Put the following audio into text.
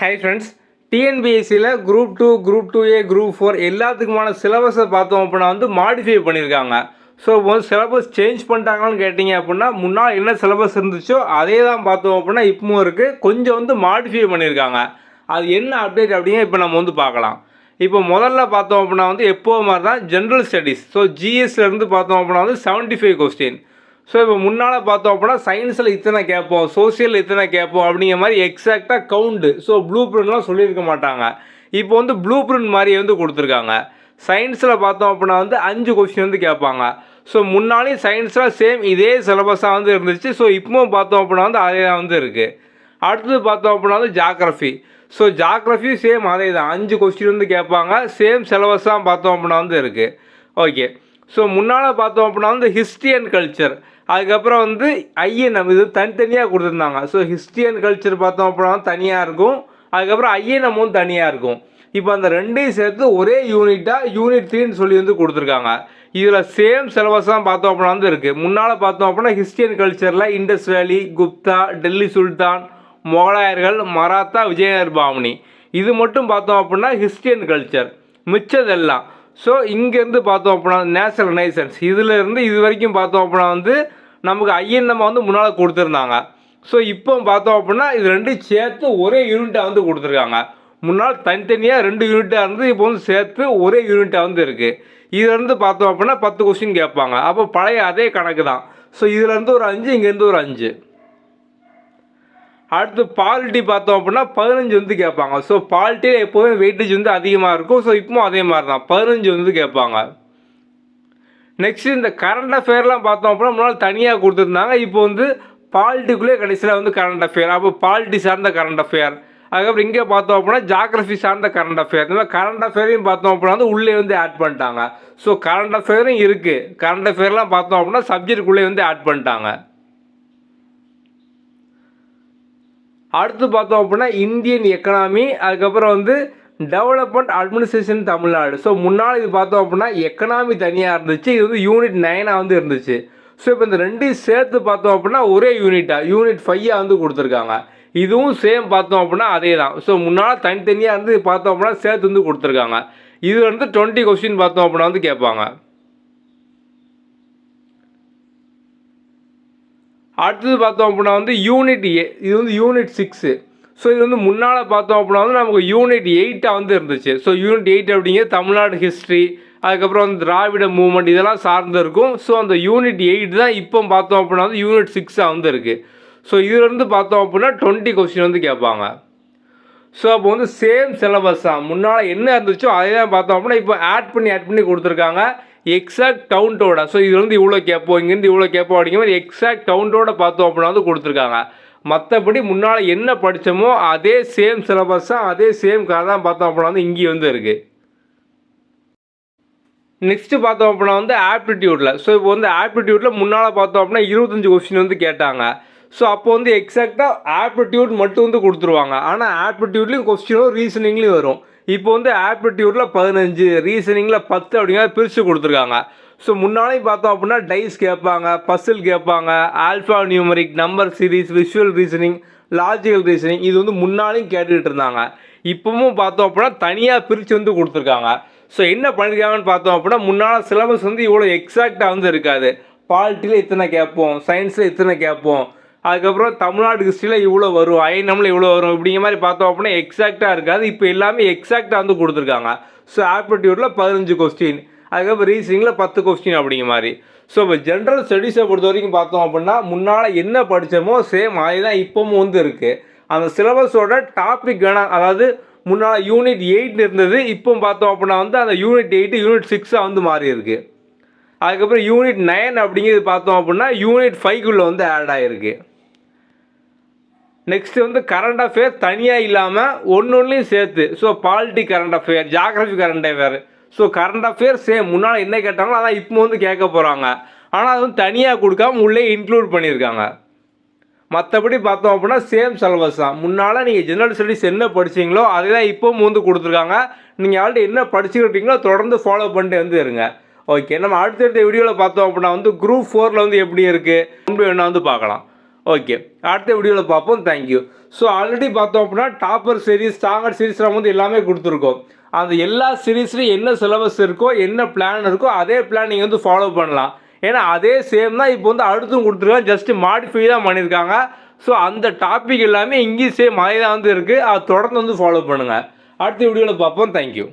Hi friends, டிஎன்பிஎஸ்சியில் group 2A group 4 எல்லாத்துக்குமான சிலபஸை பார்த்தோம் அப்படின்னா மாடிஃபை பண்ணியிருக்காங்க. ஸோ சிலபஸ் சேஞ்ச் பண்ணிட்டாங்கன்னு கேட்டிங்க அப்படின்னா முன்னால் என்ன சிலபஸ் இருந்துச்சோ அதே தான் பார்த்தோம் அப்படின்னா இப்பவும் இருக்குது. கொஞ்சம் மாடிஃபை பண்ணியிருக்காங்க. அது என்ன அப்டேட் அப்படிங்க இப்போ நம்ம பார்க்கலாம். இப்போ முதல்ல பார்த்தோம் அப்படின்னா எப்போ மாதிரி தான் ஜென்ரல் ஸ்டடீஸ். ஸோ ஜிஎஸ்லேருந்து பார்த்தோம் அப்படின்னா 75 கொஸ்டின். ஸோ இப்போ முன்னால் பார்த்தோம் அப்படின்னா சயின்ஸில் இத்தனை கேட்போம், சோசியல் இத்தனை கேட்போம் அப்படிங்கிற மாதிரி எக்ஸாக்டாக கவுண்டு. ஸோ ப்ளூ பிரிண்ட்லாம் சொல்லியிருக்க மாட்டாங்க. இப்போ ப்ளூ பிரிண்ட் மாதிரி கொடுத்துருக்காங்க. சயின்ஸில் பார்த்தோம் அப்படின்னா 5 கொஸ்டின் கேட்பாங்க. ஸோ முன்னாலேயும் சயின்ஸில் சேம் இதே சிலபஸாக இருந்துச்சு. ஸோ இப்போவும் பார்த்தோம் அப்படின்னா அதே தான் இருக்குது. அடுத்தது பார்த்தோம் அப்படின்னா ஜாகிரஃபி. ஸோ ஜாகிரஃபி சேம் அதே தான், 5 கொஸ்டின் கேட்பாங்க. சேம் சிலபஸாக பார்த்தோம் அப்படின்னா இருக்குது. ஓகே. ஸோ முன்னால் பார்த்தோம் அப்படின்னா ஹிஸ்ட்ரி அண்ட் கல்ச்சர், அதுக்கப்புறம் ஐஎன்எம் இது தனித்தனியாக கொடுத்துருந்தாங்க. ஸோ ஹிஸ்ட்ரி அண்ட் கல்ச்சர் பார்த்தோம் அப்படின்னா தனியாக இருக்கும், அதுக்கப்புறம் ஐஎன்எம்மும் தனியாக இருக்கும். இப்போ அந்த ரெண்டையும் சேர்த்து ஒரே யூனிட்டாக யூனிட் 3ன்னு சொல்லி கொடுத்துருக்காங்க. இதில் சேம் சிலபஸ் தான் பார்த்தோம் அப்படின்னா இருக்குது. முன்னால் பார்த்தோம் அப்படின்னா ஹிஸ்ட்ரி அண்ட் கல்ச்சரில் இண்டஸ் வேலி, குப்தா, டெல்லி சுல்தான், முகலாயர்கள், மராத்தா, விஜயநகர் பாமனி, இது மட்டும் பார்த்தோம் அப்படின்னா ஹிஸ்ட்ரி அண்ட் கல்ச்சர். மிச்சதெல்லாம் ஸோ இங்கேருந்து பார்த்தோம் அப்படின்னா நேஷனல் ரினைசன்ஸ் இதிலேருந்து இது வரைக்கும் பார்த்தோம் அப்படின்னா நமக்கு ஐஎன்எம் முன்னால் கொடுத்துருந்தாங்க. ஸோ இப்போ பார்த்தோம் அப்படின்னா இது ரெண்டும் சேர்த்து ஒரே யூனிட்டாக கொடுத்துருக்காங்க. முன்னால் தனித்தனியாக 2 யூனிட்டாக இருந்து இப்போ சேர்த்து ஒரே யூனிட்டாக இருக்குது. இதுலேருந்து பார்த்தோம் அப்படின்னா 10 கொஸ்டின் கேட்பாங்க. அப்போ பழைய அதே கணக்கு தான். ஸோ இதுலேருந்து ஒரு 5, இங்கேருந்து ஒரு 5. அடுத்து பாலிட்டி பார்த்தோம் அப்படின்னா 15 கேட்பாங்க. ஸோ பாலிட்டியில் எப்போதும் வெயிட்டேஜ் அதிகமாக இருக்கும். ஸோ இப்போவும் அதே மாதிரி தான் 15 கேட்பாங்க. நெக்ஸ்ட் இந்த கரண்ட் அஃபேர்லாம் பார்த்தோம் அப்படின்னா முன்னால் தனியாக கொடுத்துருந்தாங்க. இப்போ பாலிட்டிக்குள்ளே கடைசியில் கரண்ட் அஃபேர். அப்போ பாலிட்டி சார்ந்த கரண்ட் அஃபேர், அதுக்கப்புறம் இங்கே பார்த்தோம் அப்படின்னா ஜாகிரஃபி சார்ந்த கரண்ட் அஃபேர். இந்த மாதிரி கரண்ட் அஃபேரையும் பார்த்தோம் அப்படின்னா உள்ளே ஆட் பண்ணிட்டாங்க. ஸோ கரண்ட் அஃபேரும் இருக்குது. கரண்ட் அஃபேர்லாம் பார்த்தோம் அப்படின்னா சப்ஜெக்டுக்குள்ளே ஆட் பண்ணிட்டாங்க. அடுத்து பார்த்தோம் அப்படின்னா இந்தியன் எக்கனாமி, அதுக்கப்புறம் டெவலப்மெண்ட் அட்மினிஸ்ட்ரேஷன் தமிழ்நாடு. ஸோ முன்னால் இது பார்த்தோம் அப்படின்னா எக்கனாமி தனியாக இருந்துச்சு, இது யூனிட் 9 இருந்துச்சு. ஸோ இப்போ இந்த ரெண்டையும் சேர்த்து பார்த்தோம் அப்படின்னா ஒரே யூனிட்டாக யூனிட் 5 கொடுத்துருக்காங்க. இதுவும் சேம் பார்த்தோம் அப்படின்னா அதே தான். ஸோ முன்னால் தனித்தனியாக பார்த்தோம் அப்படின்னா சேர்த்து கொடுத்துருக்காங்க. இது 20 கொஸ்டின் பார்த்தோம் அப்படின்னா கேட்பாங்க. அடுத்தது பார்த்தோம் அப்படின்னா யூனிட் ஏ, இது யூனிட் 6. ஸோ இது முன்னால் பார்த்தோம் அப்படின்னா நமக்கு யூனிட் 8 இருந்துச்சு. ஸோ யூனிட் 8 அப்படிங்கிறது தமிழ்நாடு ஹிஸ்ட்ரி, அதுக்கப்புறம் திராவிட மூவ்மெண்ட் இதெல்லாம் சார்ந்து இருக்கும். ஸோ அந்த யூனிட் 8 தான் இப்போ பார்த்தோம் அப்படின்னா யூனிட் 6 இருக்குது. ஸோ இதுலேருந்து பார்த்தோம் அப்படின்னா 20 கொஸ்டின் கேட்பாங்க. ஸோ அப்போ சேம் சிலபஸ் தான், முன்னால் என்ன இருந்துச்சோ அதே தான் பார்த்தோம் அப்படின்னா இப்போ ஆட் பண்ணி கொடுத்துருக்காங்க எக்ஸாக்ட் கவுண்டோட. ஸோ இது இவ்வளோ கேட்போம், இங்கேருந்து இவ்வளோ கேட்போம் அப்படிங்கிற மாதிரி எக்ஸாக்ட் கவுண்டோட பார்த்தோம் அப்படின்னா கொடுத்துருக்காங்க. மற்றபடி முன்னால் என்ன படித்தோமோ அதே சேம் சிலபஸ் தான், அதே சேம் கதை தான் பார்த்தோம் அப்படின்னா இங்கே இருக்குது. நெக்ஸ்ட்டு பார்த்தோம் அப்படின்னா ஆப்டிடியூட்டில். ஸோ இப்போ ஆப்டிடியூட்டில் முன்னால் பார்த்தோம் அப்படின்னா 25 கொஸ்டின் கேட்டாங்க. ஸோ அப்போ எக்ஸாக்டாக ஆப்டிடியூட் மட்டும் கொடுத்துருவாங்க. ஆனால் ஆப்டிடியூட்லேயும் கொஸ்டினும் ரீசனிங்லேயும் வரும். இப்போ ஆப்டிடியூட்டில் 15, ரீசனிங்கில் 10 அப்படிங்கிற பிரித்து கொடுத்துருக்காங்க. ஸோ முன்னாலேயும் பார்த்தோம் அப்படின்னா டைஸ் கேட்பாங்க, பசில் கேட்பாங்க, alpha numeric, number series, visual reasoning, logical reasoning, இது முன்னாலேயும் கேட்டுக்கிட்டு இருந்தாங்க. இப்போவும் பார்த்தோம் அப்படின்னா தனியாக பிரித்து கொடுத்துருக்காங்க. ஸோ என்ன பண்ணியிருக்காங்கன்னு பார்த்தோம் அப்படின்னா முன்னால் சிலபஸ் இவ்வளோ எக்ஸாக்டாக இருக்காது. பாலிட்டியில் இத்தனை கேட்போம், சயின்ஸில் இத்தனை கேட்போம், அதுக்கப்புறம் தமிழ்நாடு ஹிஸ்ட்ரியில் இவ்வளோ வரும், ஐஎன்எம்மில் இவ்வளோ வரும், இப்படிங்கிற மாதிரி பார்த்தோம் அப்படின்னா எக்ஸாக்டாக இருக்காது. இப்போ எல்லாமே எக்ஸாக்டாக கொடுத்துருக்காங்க. ஸோ ஆப்டிடியூட்டில் 15 கொஸ்டின், அதுக்கப்புறம் ரீசனிங்கில் 10 கொஸ்டின் அப்படிங்கிற மாதிரி. ஸோ இப்போ ஜென்ரல் ஸ்டடீஸை பொறுத்த வரைக்கும் பார்த்தோம் அப்படின்னா முன்னால் என்ன படித்தோமோ சேம் அதே தான் இப்போவும் இருக்குது. அந்த சிலபஸோட டாபிக் வேணால், அதாவது முன்னால் யூனிட் 8 இருந்தது, இப்போ பார்த்தோம் அப்படின்னா அந்த யூனிட் 8 யூனிட் 6 மாறி இருக்குது. அதுக்கப்புறம் யூனிட் 9 அப்படிங்கிறது பார்த்தோம் அப்படின்னா யூனிட் 5 ஆட் ஆகிருக்கு. நெக்ஸ்ட்டு கரண்ட் அஃபேர் தனியாக இல்லாமல் ஒன்றுலையும் சேர்த்து. So polity current affair, geography current affair. So current affair same முன்னால் என்ன கேட்டாங்களோ அதான் இப்போ கேட்க போகிறாங்க. ஆனால் அது தனியாக கொடுக்காம உள்ளே இன்க்ளூட் பண்ணியிருக்காங்க. மற்றபடி பார்த்தோம் அப்படின்னா சேம் சிலபஸ் தான். முன்னால் நீங்கள் ஜெனரல் ஸ்டடீஸ் என்ன படிச்சிங்களோ அதே தான் இப்போவும் கொடுத்துருக்காங்க. நீங்கள் ஆல்ரெடி என்ன படிச்சுக்கிட்டீங்களோ தொடர்ந்து ஃபாலோ பண்ணிட்டு இருங்க. ஓகே, நம்ம அடுத்தடுத்த வீடியோவில் பார்த்தோம் அப்படின்னா குரூப் 4ல் எப்படி இருக்குது என்ன பார்க்கலாம். ஓகே, அடுத்த வீடியோவில் பார்ப்போம். தேங்க்யூ. ஸோ ஆல்ரெடி பார்த்தோம் அப்படின்னா டாப்பர் சீரிஸ், ஸ்டாண்டர்ட் சீரிஸ் நம்ம வந்து எல்லாமே கொடுத்துருக்கோம். அந்த எல்லா சீரீஸ்லையும் என்ன சிலபஸ் இருக்கோ, என்ன பிளான் இருக்கோ, அதே பிளான் நீங்கள் வந்து ஃபாலோ பண்ணலாம். ஏன்னா அதே சேம் தான் இப்போ வந்து அடுத்தும் கொடுத்துருக்காங்க, ஜஸ்ட்டு மாடிஃபை தான் பண்ணியிருக்காங்க. ஸோ அந்த டாபிக் எல்லாமே இங்கேயும் சேம் அதே தான் வந்து இருக்குது. அதை தொடர்ந்து வந்து ஃபாலோ பண்ணுங்கள். அடுத்த வீடியோவில் பார்ப்போம். தேங்க்யூ.